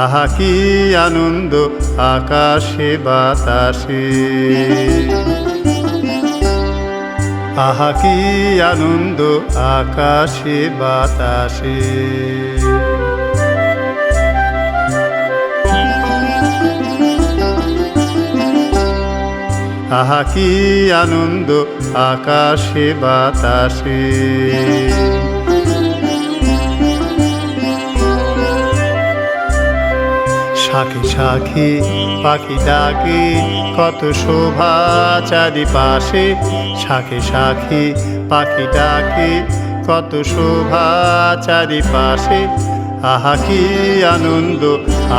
আহা কি আনন্দ আকাশে বাতাসে, আহা কি আনন্দ আকাশে বাতাসে। আহা কি আনন্দ আকাশে বাতাসে। শাখে শাখে পাখি ডাকে কত শোভা চারিপাশে, শাখে শাখে পাখি ডাকে কত শোভা চারিপাশে। আহা কি আনন্দ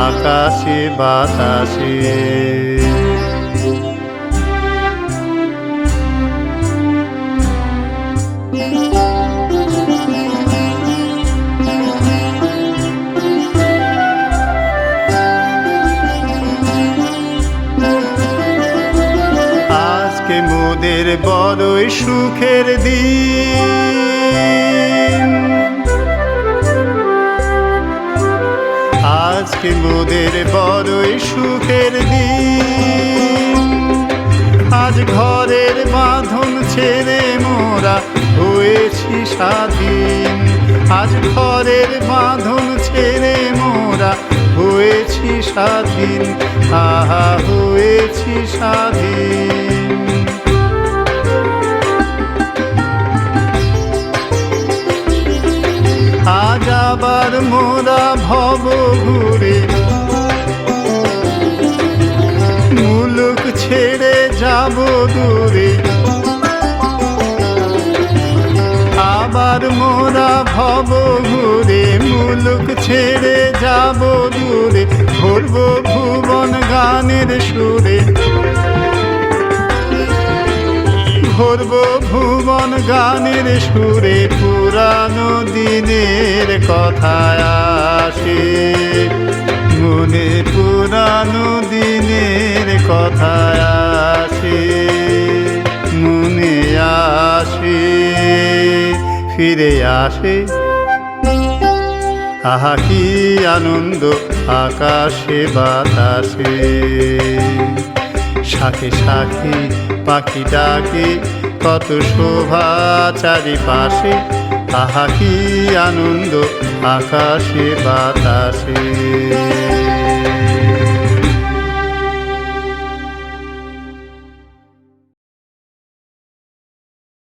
আকাশে বাতাসে। আজকে মোদের বড়ই সুখের দিন, আজকে মোদের বড়ই সুখের দিন। আজ ঘরের বাঁধন ছেড়ে মোরা হয়েছি স্বাধীন, আজ ঘরের বাঁধন ছেড়ে মোরা হয়েছি স্বাধীন। আহা হয়েছি স্বাধীন। আজ আবার মোরা ভব ঘুরে মুলুক ছেড়ে যাব দূরে, আবার মোরা ভব ঘুরে মুলুক ছেড়ে যাব দূরে। ভরব ভুবন গানের সুরে, ভরব ভুবন গানের সুরে। পুরানো দিনের কথা আসে মনে, পুরানো দিনের কথা আসে মনে, আসে ফিরে আসে। আহা কি আনন্দ আকাশে বাতাসে, শাখে শাখে পাখি ডাকে কত শোভা চারিপাশে। আহা কি আনন্দ আকাশে বাতাসে।